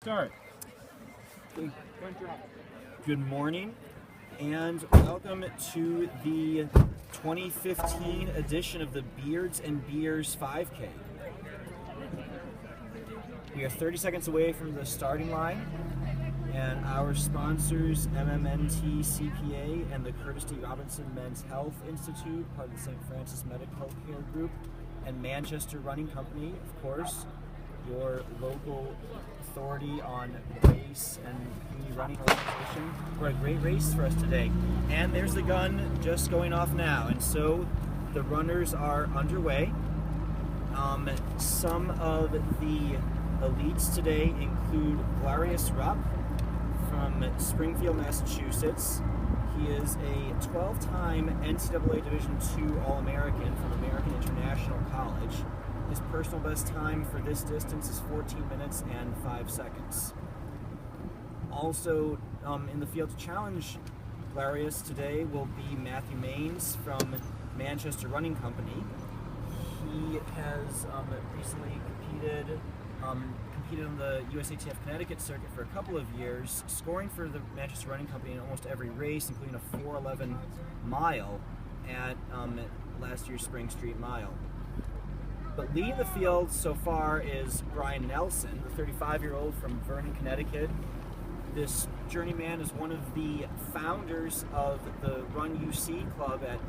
Start. Good morning and welcome to the 2015 edition of the Beards and Beers 5K. We are 30 seconds away from the starting line, and our sponsors, MMNT-CPA and the Curtis D. Robinson Men's Health Institute, part of the St. Francis Medical Care Group, and Manchester Running Company, of course, your local authority on race and community running organization. What a great race for us today. And there's the gun just going off now, and so the runners are underway. Some of the elites today include Glarius Rupp from Springfield, Massachusetts. He is a 12-time NCAA Division II All-American from American International College. His personal best time for this distance is 14 minutes and 5 seconds. Also in the field to challenge Glarius today will be Matthew Maines from Manchester Running Company. He has recently competed on the USATF Connecticut circuit for a couple of years, scoring for the Manchester Running Company in almost every race, including a 4:11 mile at last year's Spring Street Mile. But leading the field so far is Brian Nelson, the 35-year-old from Vernon, Connecticut. This journeyman is one of the founders of the Run UC Club at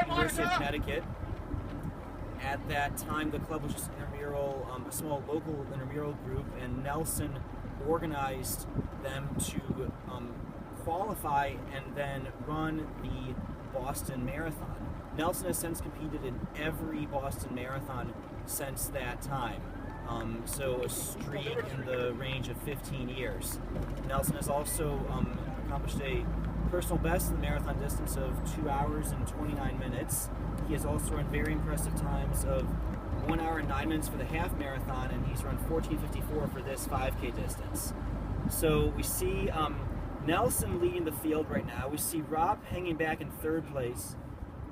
University of Connecticut. At that time, the club was just intramural, a small local intramural group, and Nelson organized them to qualify and then run the Boston Marathon. Nelson has since competed in every Boston Marathon since that time, so a streak in the range of 15 years. Nelson has also accomplished a personal best in the marathon distance of 2 hours and 29 minutes. He has also run very impressive times of 1 hour and 9 minutes for the half marathon, and he's run 14:54 for this 5K distance. So we see Nelson leading the field right now. We see Rob hanging back in third place.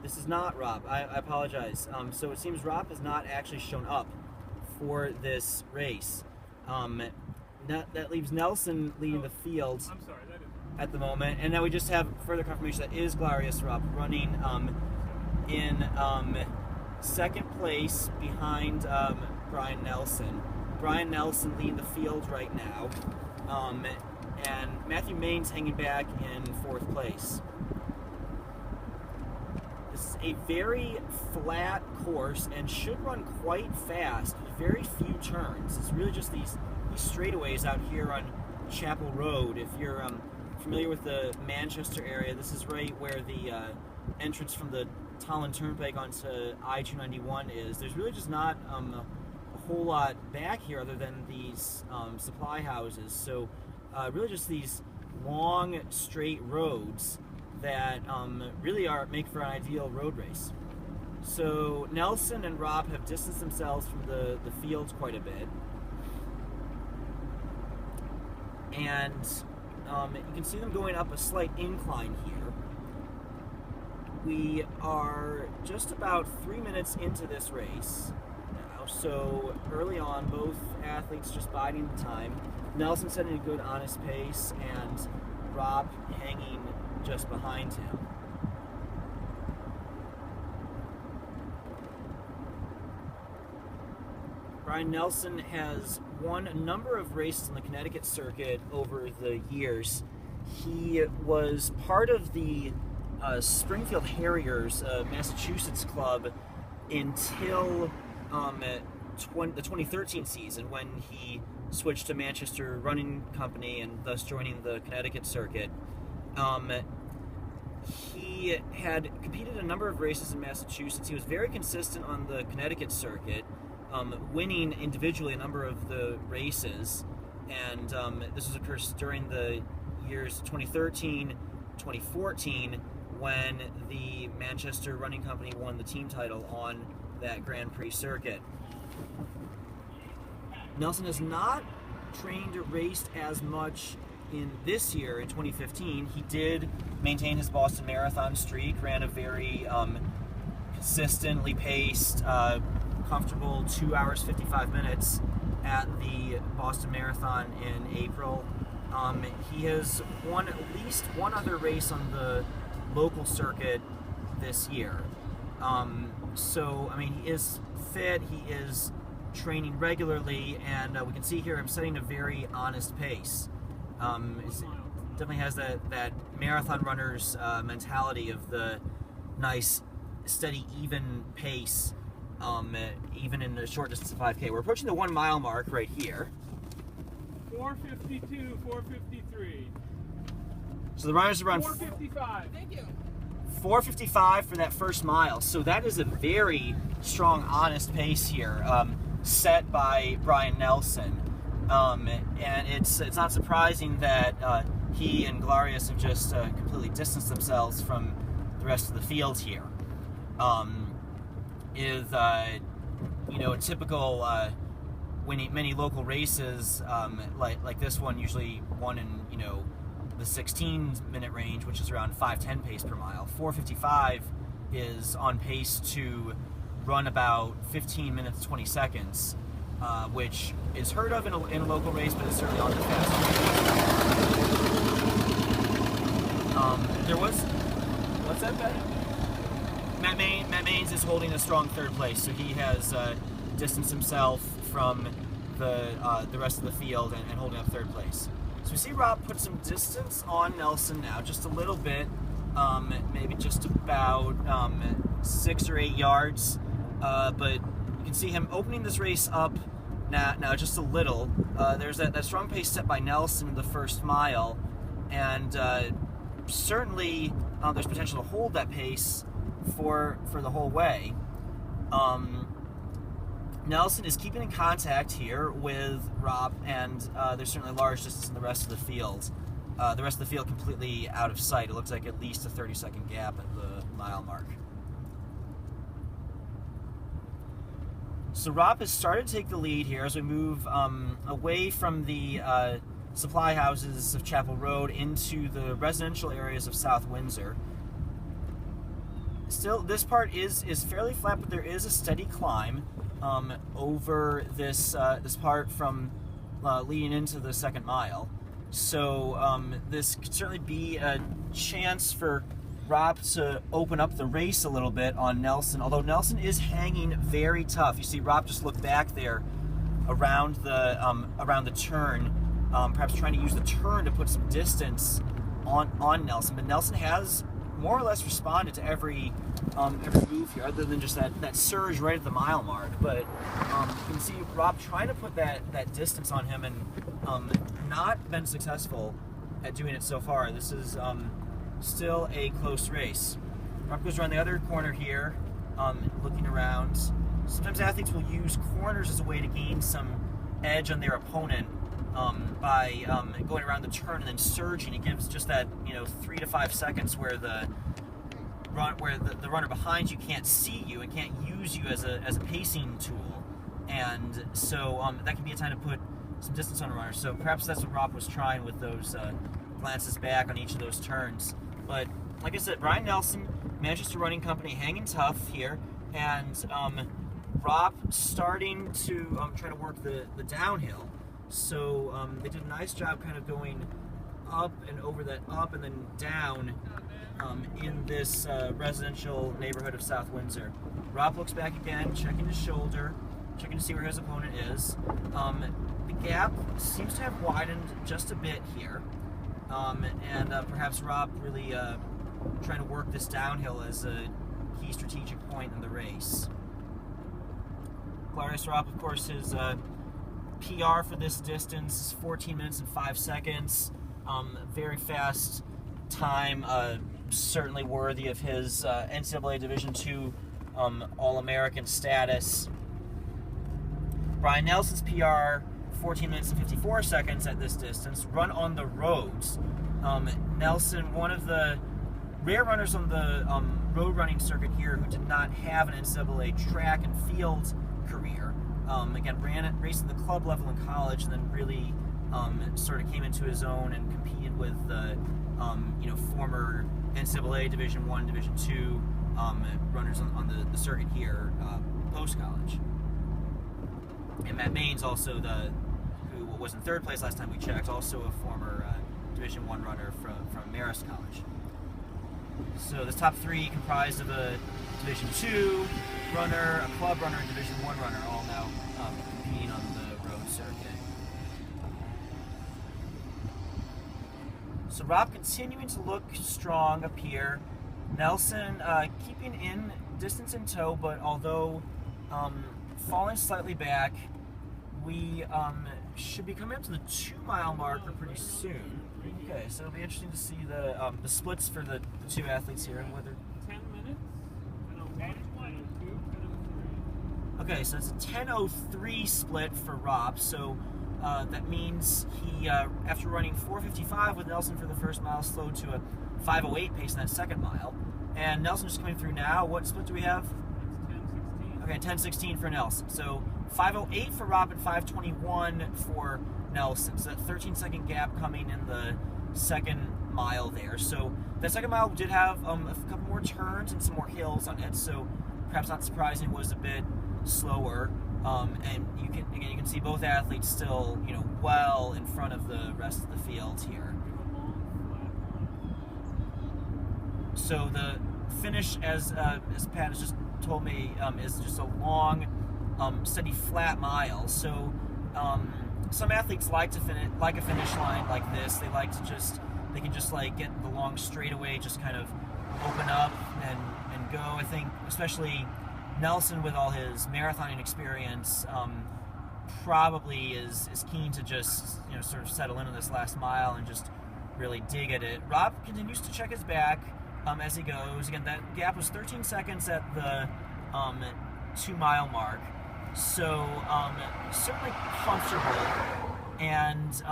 This is not Rob. I apologize. So it seems Rob has not actually shown up for this race. That leaves Nelson leading the field at the moment. And now we just have further confirmation that is Glarius Rupp running in second place behind Brian Nelson. Brian Nelson leading the field right now. And Matthew Maines hanging back in fourth place. This is a very flat course and should run quite fast with very few turns. It's really just these straightaways out here on Chapel Road. If you're familiar with the Manchester area, this is right where the entrance from the Tolland Turnpike onto I-291 is. There's really just not a whole lot back here other than these supply houses. So really just these long straight roads that really make for an ideal road race. So Nelson and Rob have distanced themselves from the fields quite a bit. And you can see them going up a slight incline here. We are just about 3 minutes into this race now, so early on, both athletes just biding the time. Nelson setting a good, honest pace, and Rob hanging just behind him. Brian Nelson has won a number of races on the Connecticut circuit over the years. He was part of the Springfield Harriers, Massachusetts club, until the 2013 season, when he switched to Manchester Running Company and thus joining the Connecticut circuit. He had competed in a number of races in Massachusetts. He was very consistent on the Connecticut circuit, winning individually a number of the races, and this was, of course, during the years 2013, 2014, when the Manchester Running Company won the team title on that Grand Prix circuit. Nelson has not trained or raced as much in this year, in 2015. He did maintain his Boston Marathon streak, ran a very consistently paced, comfortable 2 hours 55 minutes at the Boston Marathon in April. He has won at least one other race on the local circuit this year. So, I mean, he is fit, he is training regularly, and we can see here I'm setting a very honest pace. Definitely has that marathon runner's mentality of the nice, steady, even pace, even in the short distance of 5K. We're approaching the 1 mile mark right here. 4:52, 4:53. So the runners are around 4:55. Thank you. 4:55 for that first mile. So that is a very strong, honest pace here, set by Brian Nelson. And it's not surprising that he and Glarius have just completely distanced themselves from the rest of the field here. A typical many local races like this one, usually one in the 16-minute range, which is around 5:10 pace per mile. 4:55 is on pace to run about 15 minutes 20 seconds, which is heard of in a local race, but it's certainly on the fast pace. What's that, Betty? Matt Maines is holding a strong third place, so he has distanced himself from the rest of the field and holding up third place. So we see Rob put some distance on Nelson now, just a little bit, maybe just about 6 or 8 yards, but you can see him opening this race up now just a little. There's that strong pace set by Nelson in the first mile, and certainly there's potential to hold that pace for the whole way. Nelson is keeping in contact here with Rob, and there's certainly a large distance in the rest of the field. The rest of the field completely out of sight. It looks like at least a 30-second gap at the mile mark. So Rob has started to take the lead here as we move away from the supply houses of Chapel Road into the residential areas of South Windsor. Still, this part is fairly flat, but there is a steady climb over this part from leading into the second mile. So this could certainly be a chance for Rob to open up the race a little bit on Nelson, although Nelson is hanging very tough. You see Rob just look back there around the turn, perhaps trying to use the turn to put some distance on Nelson, but Nelson has more or less responded to every move here, other than just that surge right at the mile mark. But you can see Rob trying to put that distance on him, and not been successful at doing it so far. This is still a close race. Rob goes around the other corner here, looking around. Sometimes athletes will use corners as a way to gain some edge on their opponent by going around the turn and then surging. It gives just that 3 to 5 seconds where the runner behind you can't see you and can't use you as a pacing tool, and so that can be a time to put some distance on a runner. So perhaps that's what Rob was trying with those glances back on each of those turns. But like I said, Brian Nelson, Manchester Running Company, hanging tough here, and Rob starting to try to work the downhill. So they did a nice job kind of going up and over that up and then down in this residential neighborhood of South Windsor. Rob looks back again, checking his shoulder, checking to see where his opponent is. The gap seems to have widened just a bit here, and perhaps Rob really trying to work this downhill as a key strategic point in the race. Glarius Rob, of course, his PR for this distance is 14 minutes and 5 seconds. Very fast time, certainly worthy of his NCAA Division II All-American status. Brian Nelson's PR, 14 minutes and 54 seconds at this distance, run on the roads. Nelson, one of the rare runners on the road running circuit here who did not have an NCAA track and field career. Again, raced at the club level in college, and then really sort of came into his own and competed with the former NCAA Division I, Division II runners on the circuit here post college. And Matt Maines, also who was in third place last time we checked, also a former Division I runner from Marist College. So this top three comprised of a Division II runner, a club runner, and Division I runner, all now competing on the road circuit. So Rob continuing to look strong up here. Nelson keeping in distance in tow, but although falling slightly back, we should be coming up to the 2-mile marker pretty soon. Okay, so it'll be interesting to see the splits for the two athletes here and whether. 10 minutes. 10:01, 10:02, 10:03. Okay, so it's a 10:03 split for Rob. So that means he, after running 4:55 with Nelson for the first mile, slowed to a 5:08 pace in that second mile. And Nelson just coming through now. What split do we have? It's 10:16. Okay, 10:16 for Nelson. So 5:08 for Rob and 5:21 for Nelson. So that 13-second gap coming in the second mile there. So that second mile did have a couple more turns and some more hills on it. So perhaps not surprising, was a bit slower. And you can see both athletes still, well in front of the rest of the field here. So the finish, as Pat has just told me, is just a long, steady, flat mile. So some athletes like a finish line like this. They can just get the long straightaway, just kind of open up and go. I think especially Nelson, with all his marathoning experience, probably is keen to just sort of settle into this last mile and just really dig at it. Rob continues to check his back as he goes. Again, that gap was 13 seconds at the 2-mile mark, so certainly comfortable. And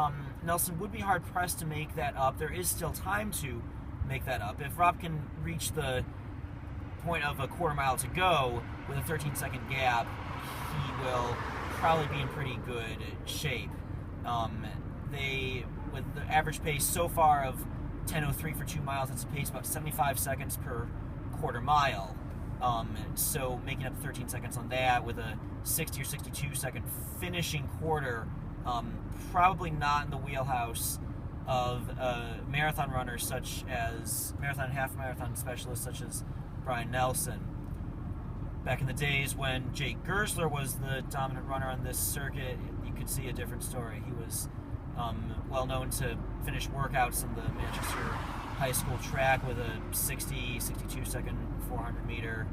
Nelson would be hard pressed to make that up. There is still time to make that up. If Rob can reach the point of a quarter mile to go with a 13-second gap, he will probably be in pretty good shape. With the average pace so far of 10:03 for 2 miles, it's a pace about 75 seconds per quarter mile. So making up 13 seconds on that with a 60 or 62 second finishing quarter, probably not in the wheelhouse of marathon runners such as marathon and half marathon specialists such as Brian Nelson. Back in the days when Jake Gersler was the dominant runner on this circuit, you could see a different story. He was well known to finish workouts in the Manchester High School track with a 60, 62 second 400 meter.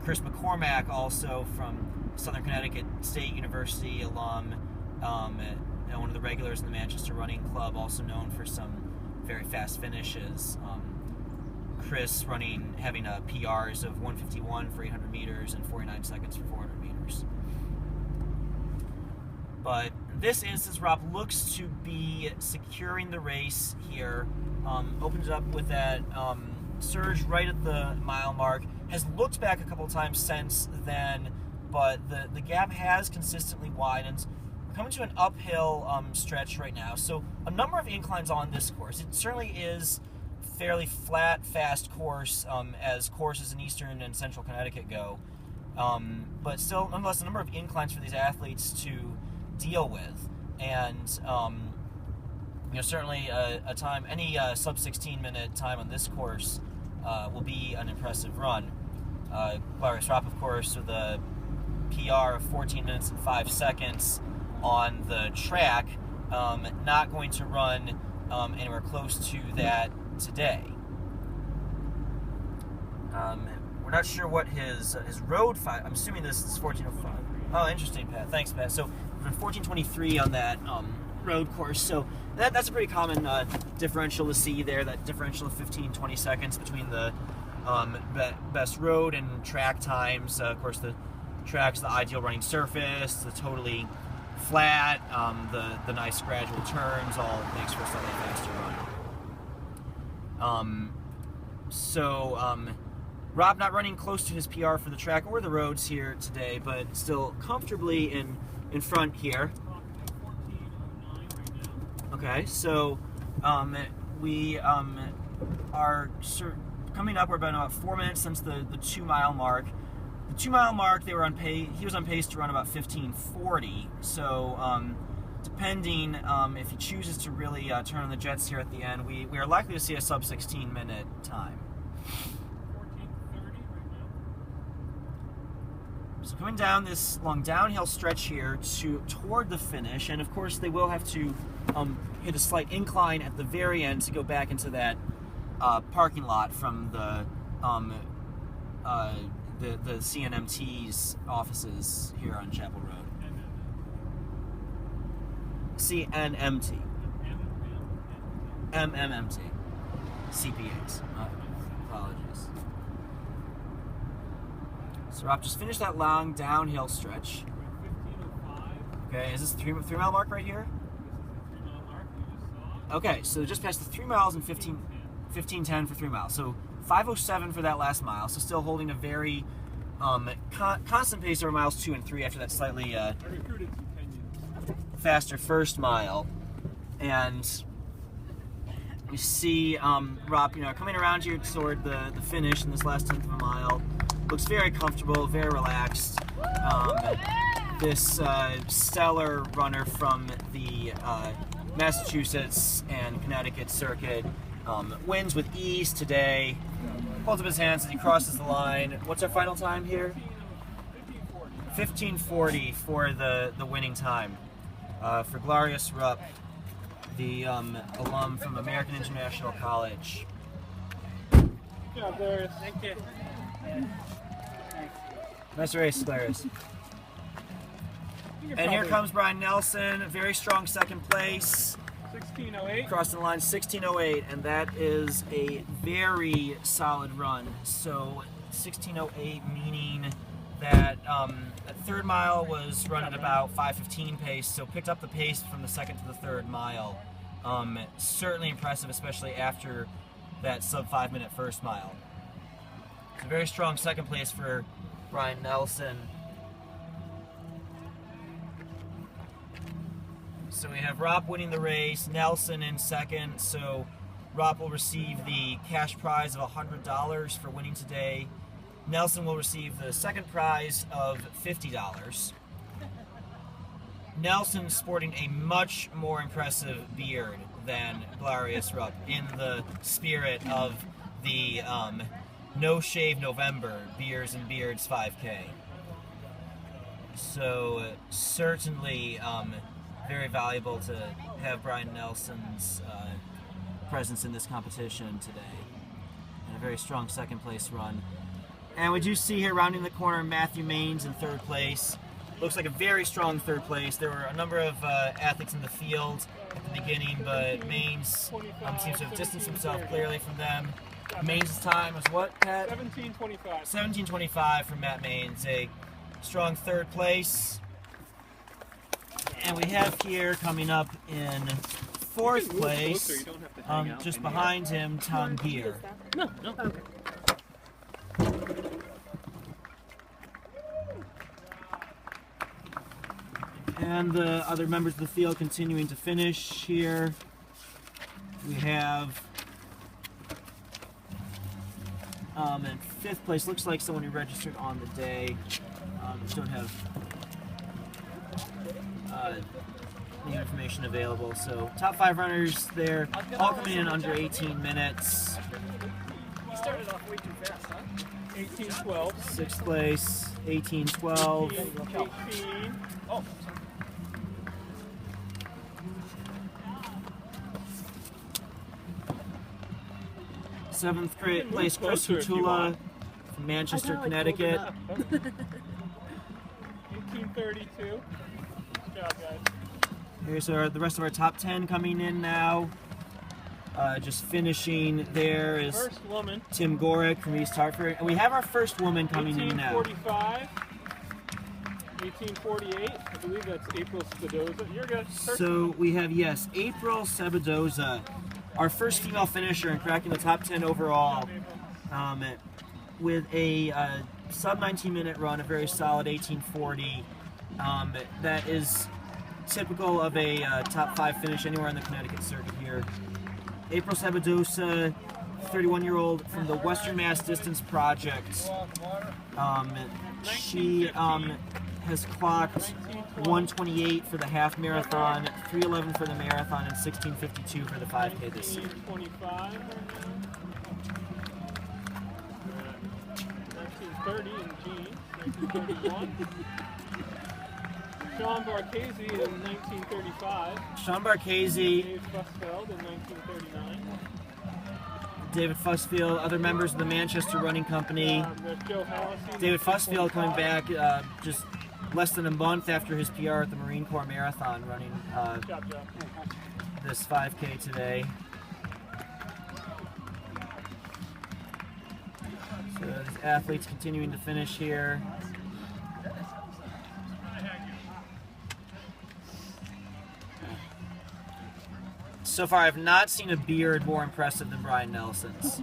Chris McCormack, also from Southern Connecticut State University alum, and one of the regulars in the Manchester Running Club, also known for some very fast finishes. Chris having PRs of 1:51 for 800 meters and 49 seconds for 400 meters. But in this instance, Rob looks to be securing the race here. Opens up with that surge right at the mile mark. Has looked back a couple of times since then, but the gap has consistently widened. We're coming to an uphill stretch right now, so a number of inclines on this course. It certainly is fairly flat, fast course as courses in Eastern and Central Connecticut go, but still, nonetheless, a number of inclines for these athletes to deal with, and certainly a time, any sub 16-minute time on this course will be an impressive run. Clarice Ropp, of course, with a PR of 14 minutes and 5 seconds on the track, not going to run anywhere close to that today. We're not sure what his road I'm assuming this is 14:05. Oh, interesting, Pat. Thanks, Pat. So we're 14:23 on that road course. So that's a pretty common differential to see there. That differential of 15-20 seconds between the best road and track times. Of course, the track's the ideal running surface. The totally flat, the nice gradual turns, all makes for a slightly faster run. Rob not running close to his PR for the track or the roads here today, but still comfortably in front here. Okay, so we are coming up. We're about 4 minutes since the 2-mile mark. The 2 mile mark, they were on pace. He was on pace to run about 15:40. So, depending if he chooses to really turn on the jets here at the end, we are likely to see a sub 16-minute time. 14:30 right now. So coming down this long downhill stretch here toward the finish, and of course they will have to hit a slight incline at the very end to go back into that parking lot from the CNMT's offices here on Chapel Road. CNMT. MMNT-CPAs. Apologies. So Rob just finished that long downhill stretch. 15:05. Okay, is this the 3 mile mark right here? This is the 3 mile mark you just saw. Okay, so just past the 3 miles and 15:10 for 3 miles. So 5:07 for that last mile. So still holding a very constant pace over miles 2 and 3 after that slightly I recruited some Kenyans. faster first mile. And you see Rob, coming around here toward the finish in this last 10th of a mile. Looks very comfortable, very relaxed. This stellar runner from the Massachusetts and Connecticut circuit wins with ease today. Holds up his hands as he crosses the line. What's our final time here? 15:40 for the winning time for Glorious Rupp, the alum from American International College. Good job, Glorious. Thank you. Nice race, Glorious. And here comes Brian Nelson, very strong second place. 16:08. Crossing the line 16:08, and that is a very solid run. So 16:08 meaning that that third mile was run at about 5:15 pace, so picked up the pace from the second to the third mile. Certainly impressive, especially after that sub 5 minute first mile. It's a very strong second place for Brian Nelson. So we have Rob winning the race, Nelson in second. So Rob will receive the cash prize of $100 for winning today. Nelson will receive the second prize of $50. Nelson sporting a much more impressive beard than Glorious Rupp in the spirit of the No Shave November Beers and Beards 5K. So certainly very valuable to have Brian Nelson's presence in this competition today. And a very strong second place run. And we do see here rounding the corner Matthew Maines in third place. Looks like a very strong third place. There were a number of athletes in the field at the beginning, but Maines seems to have distanced himself clearly from them. Maines' time was what, Pat? 17:25. 17:25 from Matt Maines. A strong third place. And we have here coming up in fourth place, just behind him, Tom Gear. No. Okay. And the other members of the field continuing to finish here. We have in fifth place, looks like someone who registered on the day. Just don't have any information available. So top 5 runners there, all coming in under 18 minutes. He started off way too fast, huh? 18:12. Sixth place, 18:12. 18. Oh. Seventh place, Chris Hutula from Manchester, Connecticut. 18:32. Good job, guys. Here's the rest of our top 10 coming in now. Just finishing there is First woman. Tim Gorick from East Hartford. And we have our first woman coming in now. 18:45. 18:48. I believe that's April Spadoza. You're good. So we have, yes, April Sabadoza, our first female finisher and cracking the top 10 overall, with a sub 19 minute run, a very solid 18:40. That is typical of a top 5 finish anywhere on the Connecticut circuit here. April Sabadoza, 31-year-old from the Western Mass Distance Project. She has clocked 1:28 for the half marathon, 3:11 for the marathon, and 16:52 for the 5K this year. 1925 right now. 1930 in jeans, 1931. Sean Barchese in 1935. Sean Barchese, Dave Fussfeld in 1939. David Fussfield, other members of the Manchester Running Company. Joe Hallisey. David Fussfield coming back just less than a month after his PR at the Marine Corps Marathon, running this 5K today. So these athletes continuing to finish here. So far, I've not seen a beard more impressive than Brian Nelson's.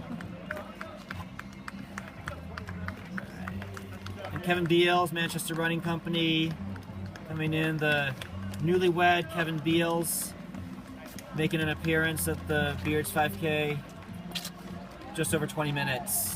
And Kevin Beals, Manchester Running Company, coming in. The newlywed Kevin Beals making an appearance at the Beards 5K, just over 20 minutes.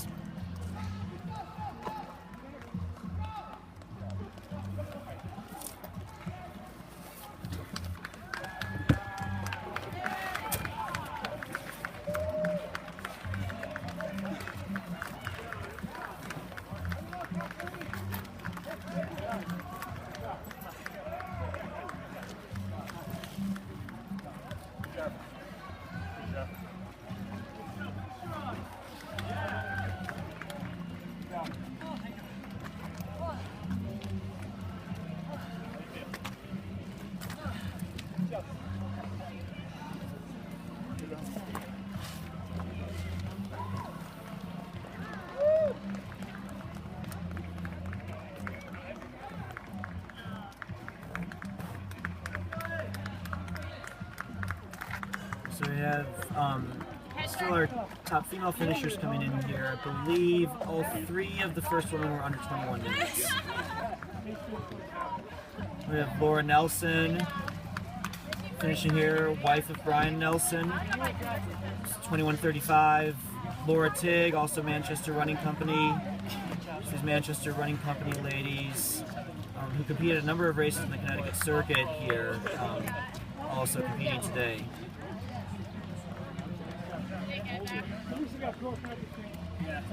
So we have still our top female finishers coming in here. I believe all three of the first women were under 21 minutes. We have Laura Nelson finishing here, wife of Brian Nelson, 21:35. Laura Tigg, also Manchester Running Company. These Manchester Running Company ladies who competed at a number of races in the Connecticut circuit here, also competing today. Yeah.